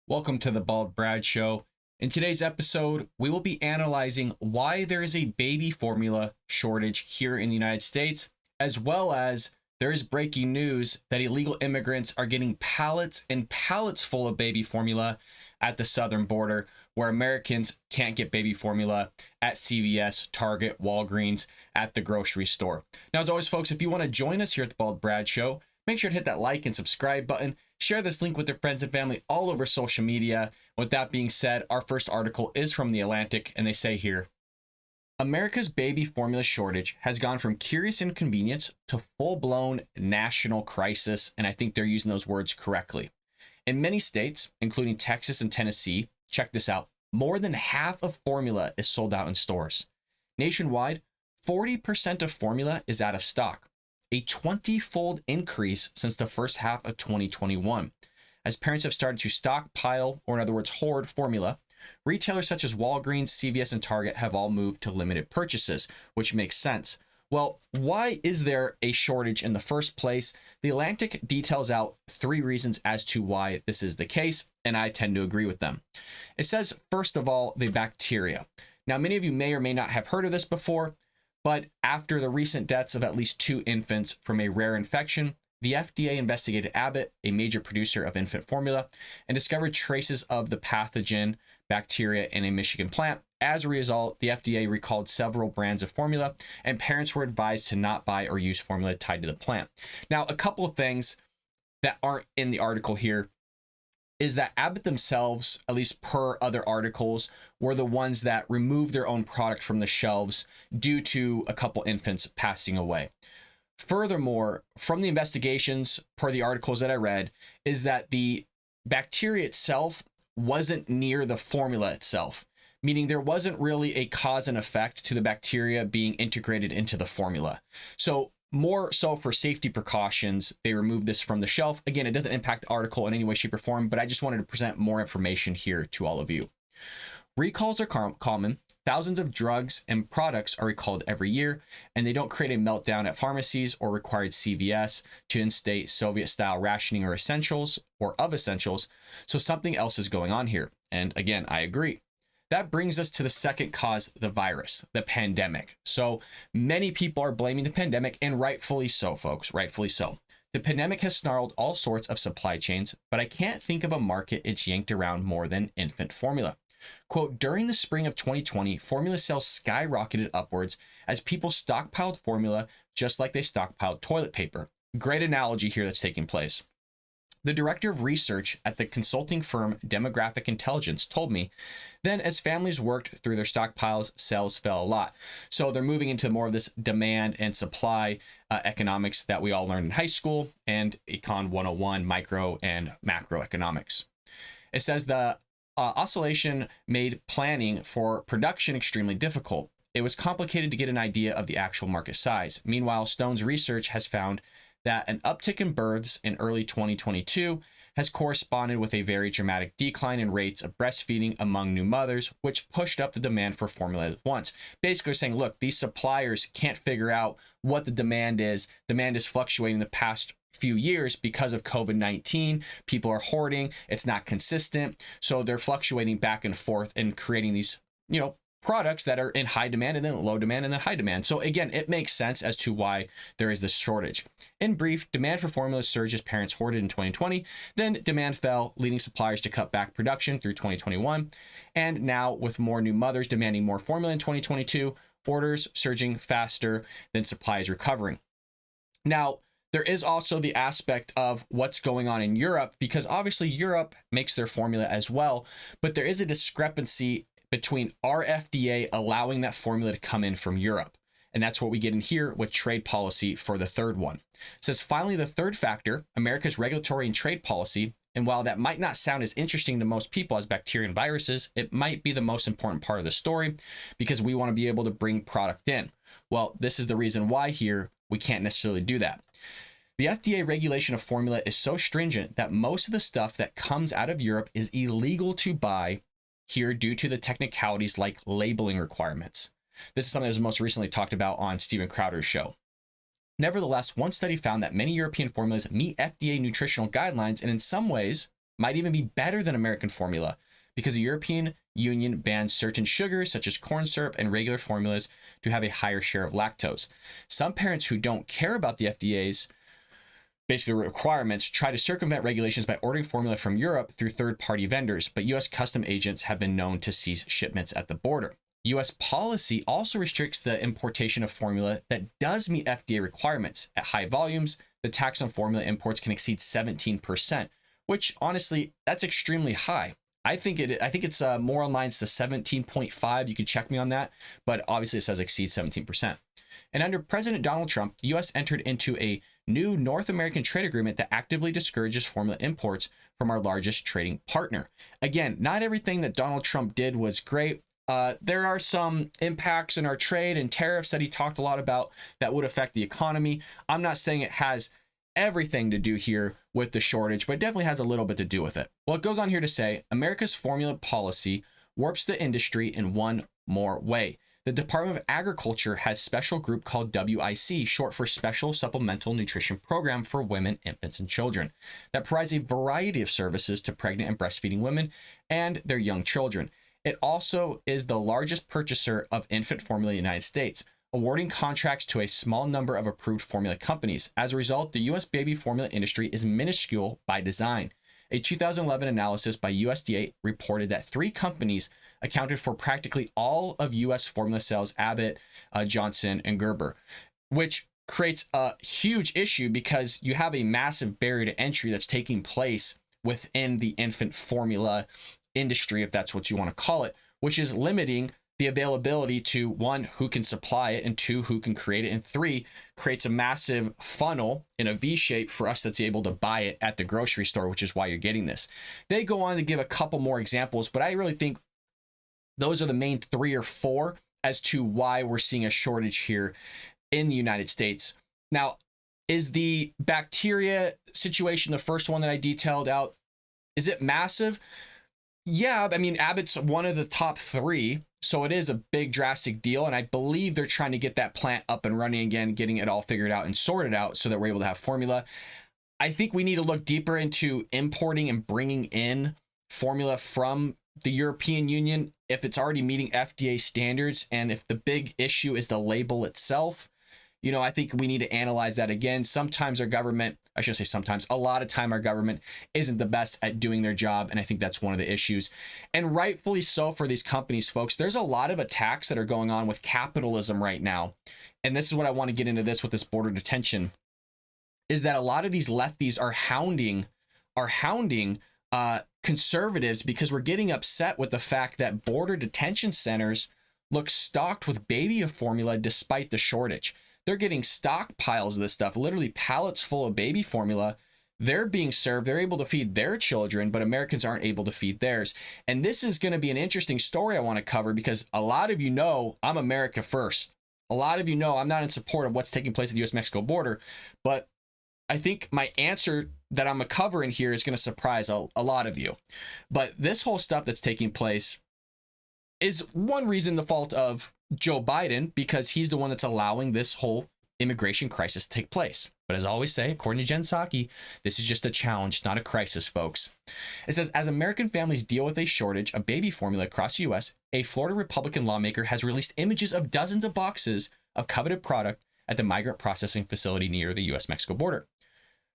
Welcome to the Bald Brad Show. In today's episode, we will be analyzing why there is a baby formula shortage here in the United States, as well as there is breaking news that illegal immigrants are getting pallets and pallets full of baby formula at the southern border, where Americans can't get baby formula at CVS, Target, Walgreens, at the grocery store. Now, as always, folks, if you want to join us here at the Bald Brad Show, make sure to hit that like and subscribe button. Share this link with your friends and family all over social media. With that being said, our first article is from The Atlantic, and they say here, America's baby formula shortage has gone from curious inconvenience to full-blown national crisis, and I think they're using those words correctly. In many states, including Texas and Tennessee, check this out, more than half of formula is sold out in stores. Nationwide, 40% of formula is out of stock, a 20-fold increase since the first half of 2021. As parents have started to stockpile, or in other words, hoard formula, retailers such as Walgreens, CVS, and Target have all moved to limited purchases, which makes sense. Well, why is there a shortage in the first place? The Atlantic details out 3 reasons as to why this is the case, and I tend to agree with them. It says, first of all, the bacteria. Now, many of you may or may not have heard of this before, but after the recent deaths of at least 2 infants from a rare infection, the FDA investigated Abbott, a major producer of infant formula, and discovered traces of the pathogen bacteria in a Michigan plant. As a result, the FDA recalled several brands of formula, and parents were advised to not buy or use formula tied to the plant. Now, a couple of things that aren't in the article here is that Abbott themselves, at least per other articles, were the ones that removed their own product from the shelves due to a couple infants passing away. Furthermore, from the investigations, per the articles that I read, is that the bacteria itself wasn't near the formula itself, meaning there wasn't really a cause and effect to the bacteria being integrated into the formula. So more so for safety precautions, they removed this from the shelf. Again, it doesn't impact the article in any way, shape, or form, but I just wanted to present more information here to all of you. Recalls are common. Thousands of drugs and products are recalled every year, and they don't create a meltdown at pharmacies or required CVS to instate Soviet-style rationing or essentials or of essentials. So something else is going on here. And again, I agree. That brings us to the second cause, the virus, the pandemic. So many people are blaming the pandemic, and rightfully so, folks, rightfully so. The pandemic has snarled all sorts of supply chains, but I can't think of a market it's yanked around more than infant formula. Quote, during the spring of 2020, formula sales skyrocketed upwards as people stockpiled formula just like they stockpiled toilet paper. Great analogy here that's taking place. The director of research at the consulting firm Demographic Intelligence told me, then as families worked through their stockpiles, sales fell a lot. So they're moving into more of this demand and supply economics that we all learned in high school and Econ 101, micro and macroeconomics. It says the oscillation made planning for production extremely difficult. It was complicated to get an idea of the actual market size. Meanwhile, Stone's research has found that an uptick in births in early 2022 has corresponded with a very dramatic decline in rates of breastfeeding among new mothers, which pushed up the demand for formula at once. Basically saying, look, these suppliers can't figure out what the demand is. Demand is fluctuating the past few years because of COVID-19. People are hoarding. It's not consistent. So they're fluctuating back and forth and creating these, products that are in high demand and then low demand and then high demand. So again, it makes sense as to why there is this shortage. In brief, demand for formula surged as parents hoarded in 2020. Then demand fell, leading suppliers to cut back production through 2021. And now with more new mothers demanding more formula in 2022, orders surging faster than supply is recovering. Now, there is also the aspect of what's going on in Europe, because obviously Europe makes their formula as well, but there is a discrepancy between our FDA allowing that formula to come in from Europe. And that's what we get in here with trade policy for the third one. It says, finally, the third factor, America's regulatory and trade policy. And while that might not sound as interesting to most people as bacteria and viruses, it might be the most important part of the story because we want to be able to bring product in. Well, this is the reason why here we can't necessarily do that. The FDA regulation of formula is so stringent that most of the stuff that comes out of Europe is illegal to buy here due to the technicalities like labeling requirements. This is something that was most recently talked about on Steven Crowder's show. Nevertheless, one study found that many European formulas meet FDA nutritional guidelines and in some ways might even be better than American formula because the European Union bans certain sugars such as corn syrup and regular formulas to have a higher share of lactose. Some parents who don't care about the FDA's basically requirements try to circumvent regulations by ordering formula from Europe through third-party vendors, but U.S. custom agents have been known to seize shipments at the border. U.S. policy also restricts the importation of formula that does meet FDA requirements. At high volumes, the tax on formula imports can exceed 17%, which honestly, that's extremely high. I think it's more on lines to 17.5. You can check me on that, but obviously it says exceed 17%. And under President Donald Trump, the U.S. entered into a new North American trade agreement that actively discourages formula imports from our largest trading partner. Again, not everything that Donald Trump did was great. There are some impacts in our trade and tariffs that he talked a lot about that would affect the economy. I'm not saying it has everything to do here with the shortage, but it definitely has a little bit to do with it. Well, it goes on here to say, America's formula policy warps the industry in one more way. The Department of Agriculture has a special group called WIC, short for Special Supplemental Nutrition Program for Women, Infants, and Children, that provides a variety of services to pregnant and breastfeeding women and their young children. It also is the largest purchaser of infant formula in the United States, awarding contracts to a small number of approved formula companies. As a result, the U.S. baby formula industry is minuscule by design. A 2011 analysis by USDA reported that 3 companies accounted for practically all of U.S. formula sales: Abbott, Johnson, and Gerber, which creates a huge issue because you have a massive barrier to entry that's taking place within the infant formula industry, if that's what you want to call it, which is limiting the availability to 1, who can supply it, and 2, who can create it, and 3, creates a massive funnel in a V shape for us that's able to buy it at the grocery store, which is why you're getting this. They go on to give a couple more examples, but I really think those are the main 3 or 4 as to why we're seeing a shortage here in the United States. Now, is the bacteria situation the first one that I detailed out? Is it massive? Yeah, I mean, Abbott's one of the top 3. So it is a big drastic deal. And I believe they're trying to get that plant up and running again, getting it all figured out and sorted out so that we're able to have formula. I think we need to look deeper into importing and bringing in formula from the European Union if it's already meeting FDA standards. And if the big issue is the label itself, you know, I think we need to analyze that again. Sometimes our government, I should say sometimes, a lot of time our government isn't the best at doing their job. And I think that's one of the issues. And rightfully so for these companies, folks. There's a lot of attacks that are going on with capitalism right now. And this is what I want to get into this with this border detention, is that a lot of these lefties are hounding conservatives because we're getting upset with the fact that border detention centers look stocked with baby formula despite the shortage. They're getting stockpiles of this stuff, literally pallets full of baby formula. They're being served. They're able to feed their children, but Americans aren't able to feed theirs. And this is going to be an interesting story I want to cover because a lot of you know I'm America first. A lot of you know I'm not in support of what's taking place at the U.S.-Mexico border, but I think my answer that I'm covering here is going to surprise a lot of you. But this whole stuff that's taking place is one reason the fault of Joe Biden, because he's the one that's allowing this whole immigration crisis to take place. But as I always say, according to Jen Psaki, this is just a challenge, not a crisis, folks. It says, as American families deal with a shortage of baby formula across the U.S., a Florida Republican lawmaker has released images of dozens of boxes of coveted product at the migrant processing facility near the U.S.-Mexico border.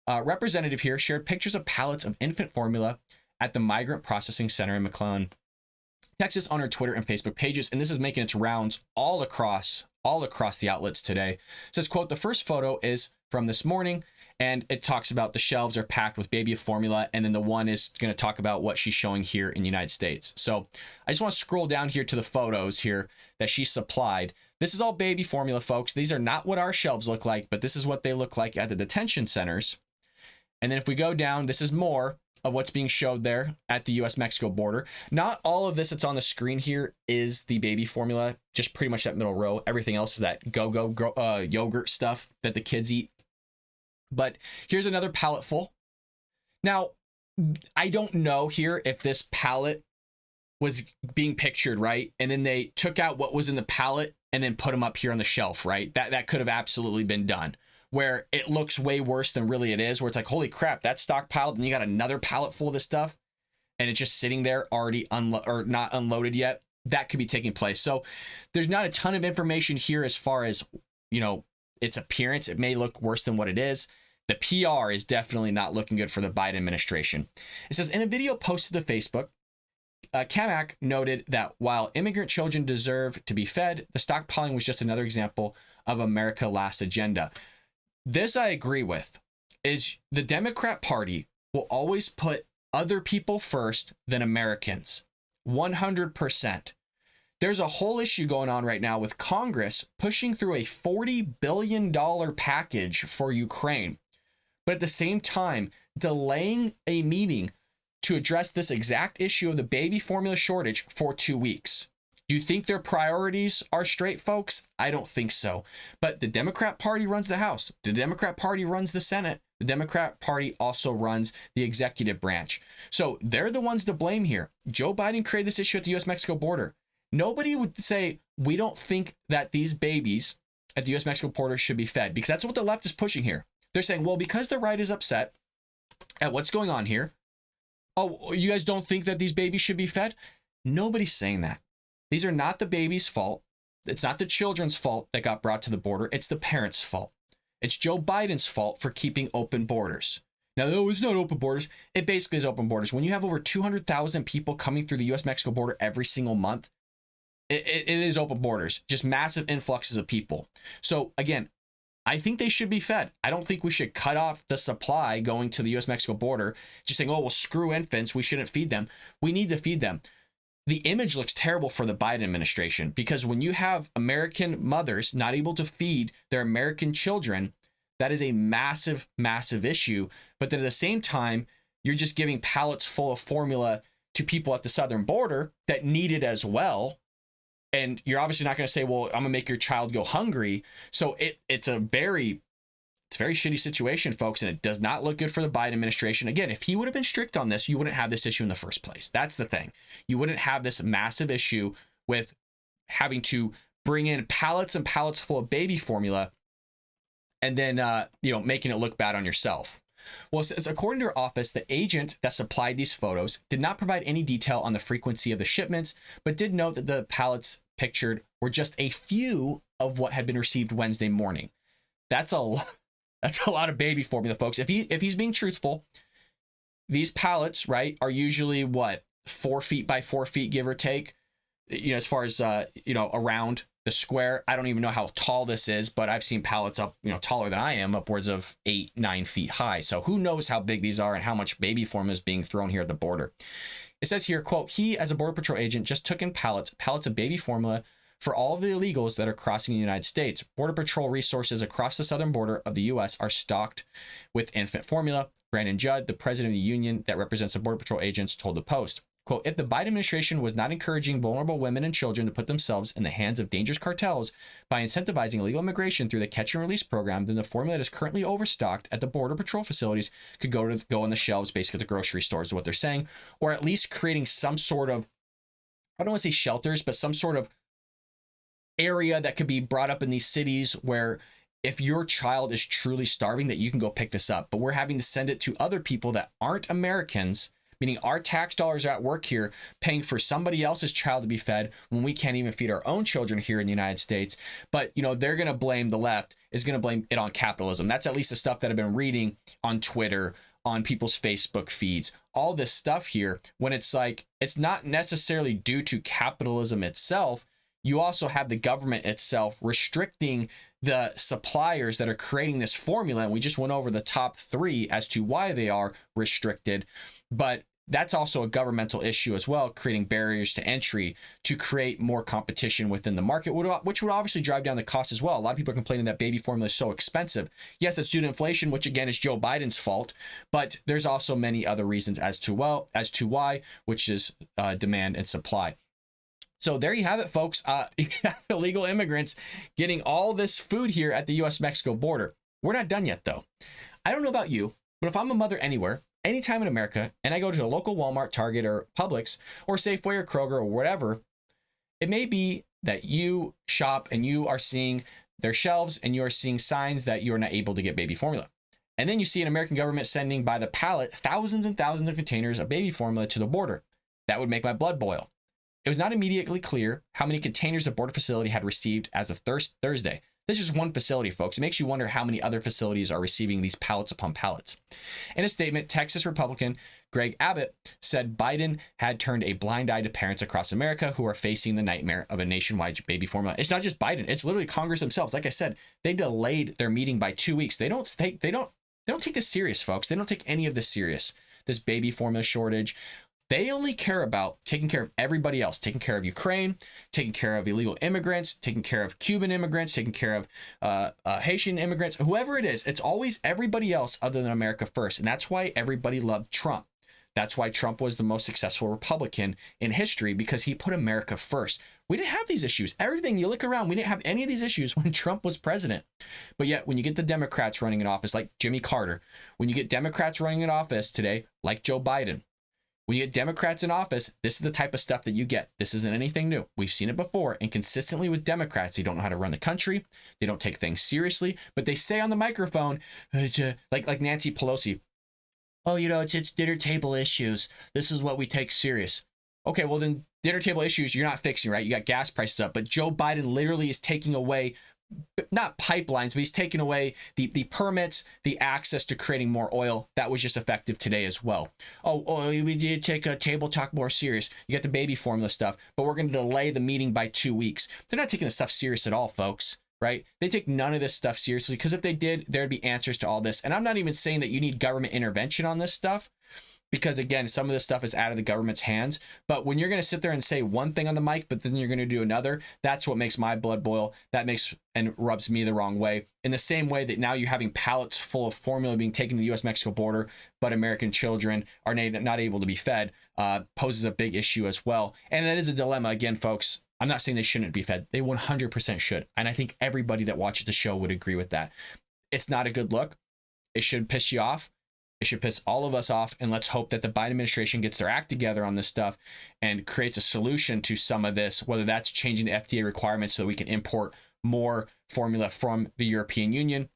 A representative here shared pictures of pallets of infant formula at the migrant processing center in McAllen, Texas, on her Twitter and Facebook pages, and this is making its rounds all across the outlets today. It says, quote, the first photo is from this morning, and it talks about the shelves are packed with baby formula, and then the one is going to talk about what she's showing here in the United States. So I just want to scroll down here to the photos here that she supplied. This is all baby formula, folks. These are not what our shelves look like, but this is what they look like at the detention centers. And then if we go down, this is more of what's being showed there at the U.S.-Mexico border. Not all of this that's on the screen here is the baby formula, just pretty much that middle row. Everything else is that go-go yogurt stuff that the kids eat. But here's another pallet full. Now, I don't know here if this pallet was being pictured, right? And then they took out what was in the pallet and then put them up here on the shelf, right? That could have absolutely been done. where it looks way worse than really it is, where it's like, holy crap, that's stockpiled, and you got another pallet full of this stuff, and it's just sitting there already not unloaded yet. That could be taking place. So there's not a ton of information here as far as, its appearance. It may look worse than what it is. The PR is definitely not looking good for the Biden administration. It says, in a video posted to Facebook, Kamak noted that while immigrant children deserve to be fed, the stockpiling was just another example of America Last agenda. This I agree with, is the Democrat Party will always put other people first than Americans. 100%. There's a whole issue going on right now with Congress pushing through a $40 billion package for Ukraine, but at the same time delaying a meeting to address this exact issue of the baby formula shortage for 2 weeks. Do you think their priorities are straight, folks? I don't think so. But the Democrat Party runs the House. The Democrat Party runs the Senate. The Democrat Party also runs the executive branch. So they're the ones to blame here. Joe Biden created this issue at the U.S.-Mexico border. Nobody would say, we don't think that these babies at the U.S.-Mexico border should be fed, because that's what the left is pushing here. They're saying, well, because the right is upset at what's going on here, oh, you guys don't think that these babies should be fed? Nobody's saying that. These are not the baby's fault. It's not the children's fault that got brought to the border. It's the parents' fault. It's Joe Biden's fault for keeping open borders. Now, no, it's not open borders. It basically is open borders. When you have over 200,000 people coming through the U.S.-Mexico border every single month, it is open borders, just massive influxes of people. So again, I think they should be fed. I don't think we should cut off the supply going to the U.S.-Mexico border, just saying, oh, well, screw infants, we shouldn't feed them. We need to feed them. The image looks terrible for the Biden administration, because when you have American mothers not able to feed their American children, that is a massive, massive issue. But then at the same time, you're just giving pallets full of formula to people at the southern border that need it as well. And you're obviously not going to say, well, I'm going to make your child go hungry. So it's a very shitty situation, folks. And it does not look good for the Biden administration. Again, if he would have been strict on this, you wouldn't have this issue in the first place. That's the thing. You wouldn't have this massive issue with having to bring in pallets and pallets full of baby formula and then, making it look bad on yourself. Well, it says, according to her office, the agent that supplied these photos did not provide any detail on the frequency of the shipments, but did note that the pallets pictured were just a few of what had been received Wednesday morning. That's a lot of baby formula, folks. If he's being truthful, these pallets, right, are usually 4 feet by 4 feet, give or take, as far as, around the square. I don't even know how tall this is, but I've seen pallets up, taller than I am, upwards of 8-9 feet high. So who knows how big these are and how much baby formula is being thrown here at the border. It says here, quote, he, as a Border Patrol agent, just took in pallets of baby formula for all of the illegals that are crossing the United States. Border Patrol resources across the southern border of the U.S. are stocked with infant formula. Brandon Judd, the president of the union that represents the Border Patrol agents, told the Post. Quote, if the Biden administration was not encouraging vulnerable women and children to put themselves in the hands of dangerous cartels by incentivizing illegal immigration through the catch and release program, then the formula that is currently overstocked at the Border Patrol facilities could go on the shelves, basically at the grocery stores, is what they're saying, or at least creating some sort of, I don't want to say shelters, but some sort of area that could be brought up in these cities where if your child is truly starving, that you can go pick this up. But we're having to send it to other people that aren't Americans, meaning our tax dollars are at work here paying for somebody else's child to be fed when we can't even feed our own children here in the United States. But, they're going to blame, the left is going to blame it on capitalism. That's at least the stuff that I've been reading on Twitter, on people's Facebook feeds, all this stuff here, when it's like, it's not necessarily due to capitalism itself. You also have the government itself restricting the suppliers that are creating this formula. And we just went over the top 3 as to why they are restricted. But that's also a governmental issue as well, creating barriers to entry to create more competition within the market, which would obviously drive down the cost as well. A lot of people are complaining that baby formula is so expensive. Yes, it's due to inflation, which again is Joe Biden's fault, but there's also many other reasons as to why, which is demand and supply. So there you have it, folks. Illegal immigrants getting all this food here at the U.S.-Mexico border. We're not done yet, though. I don't know about you, but if I'm a mother anywhere, anytime in America, and I go to a local Walmart, Target, or Publix, or Safeway, or Kroger, or whatever, it may be that you shop and you are seeing their shelves, and you are seeing signs that you are not able to get baby formula. And then you see an American government sending by the pallet thousands and thousands of containers of baby formula to the border. That would make my blood boil. It was not immediately clear how many containers the border facility had received as of Thursday. This is one facility, folks. It makes you wonder how many other facilities are receiving these pallets upon pallets. In a statement, Texas Republican Greg Abbott said Biden had turned a blind eye to parents across America who are facing the nightmare of a nationwide baby formula. It's not just Biden. It's literally Congress themselves. Like I said, they delayed their meeting by 2 weeks. They don't take this serious, folks. They don't take any of this serious, this baby formula shortage. They only care about taking care of everybody else, taking care of Ukraine, taking care of illegal immigrants, taking care of Cuban immigrants, taking care of Haitian immigrants, whoever it is. It's always everybody else other than America first. And that's why everybody loved Trump. That's why Trump was the most successful Republican in history, because he put America first. We didn't have these issues. Everything, you look around, we didn't have any of these issues when Trump was president. But yet, when you get the Democrats running in office, like Jimmy Carter, when you get Democrats running in office today, like Joe Biden, when you get Democrats in office, this is the type of stuff that you get. This isn't anything new. We've seen it before. And consistently with Democrats, they don't know how to run the country. They don't take things seriously. But they say on the microphone, like Nancy Pelosi, oh, it's dinner table issues. This is what we take serious. Okay, well then dinner table issues you're not fixing, right? You got gas prices up. But Joe Biden literally is taking away, not pipelines, but he's taking away the permits, the access to creating more oil. That was just effective today as well. Oh, we did take a table talk more serious. You got the baby formula stuff, but we're going to delay the meeting by 2 weeks. They're not taking the stuff serious at all, folks, right? They take none of this stuff seriously, because if they did, there'd be answers to all this. And I'm not even saying that you need government intervention on this stuff, because again, some of this stuff is out of the government's hands. But when you're going to sit there and say one thing on the mic, but then you're going to do another, that's what makes my blood boil. That makes and rubs me the wrong way. In the same way that now you're having pallets full of formula being taken to the U.S.-Mexico border, but American children are not able to be fed, poses a big issue as well. And that is a dilemma. Again, folks, I'm not saying they shouldn't be fed. They 100% should. And I think everybody that watches the show would agree with that. It's not a good look. It should piss you off. It should piss all of us off, and let's hope that the Biden administration gets their act together on this stuff and creates a solution to some of this, whether that's changing the FDA requirements so that we can import more formula from the European Union,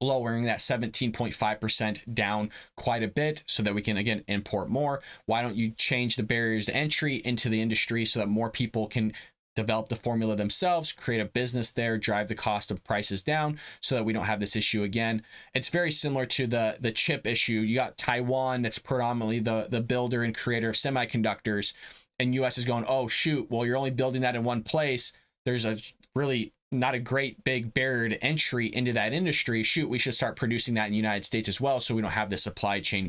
lowering that 17.5% down quite a bit so that we can, again, import more. Why don't you change the barriers to entry into the industry so that more people can develop the formula themselves, create a business there, drive the cost of prices down so that we don't have this issue again. It's very similar to the chip issue. You got Taiwan, that's predominantly the builder and creator of semiconductors, and US is going, oh shoot, well, you're only building that in one place. There's a really not a great big barrier to entry into that industry. Shoot, we should start producing that in the United States as well, so we don't have this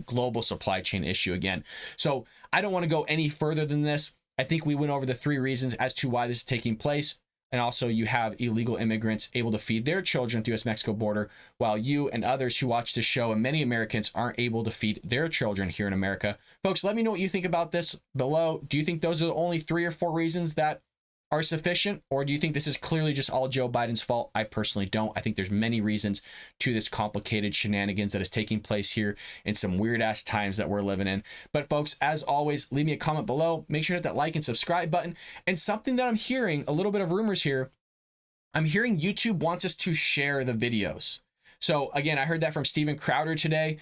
global supply chain issue again. So I don't want to go any further than this. I think we went over the 3 reasons as to why this is taking place. And also you have illegal immigrants able to feed their children at the US-Mexico border, while you and others who watch the show and many Americans aren't able to feed their children here in America. Folks, let me know what you think about this below. Do you think those are the only 3 or 4 reasons that are sufficient, or do you think this is clearly just all Joe Biden's fault? I personally don't. I think there's many reasons to this complicated shenanigans that is taking place here in some weird ass times that we're living in. But folks, as always, leave me a comment below. Make sure to hit that like and subscribe button. And something that I'm hearing, a little bit of rumors here, I'm hearing YouTube wants us to share the videos. So again, I heard that from Steven Crowder today.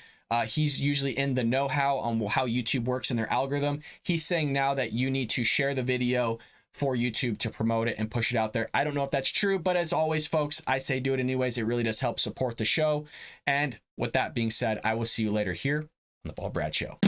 He's usually in the know-how on how YouTube works in their algorithm. He's saying now that you need to share the video for YouTube to promote it and push it out there. I don't know if that's true, but as always, folks, I say do it anyways. It really does help support the show. And with that being said, I will see you later here on the Bald Brad Show.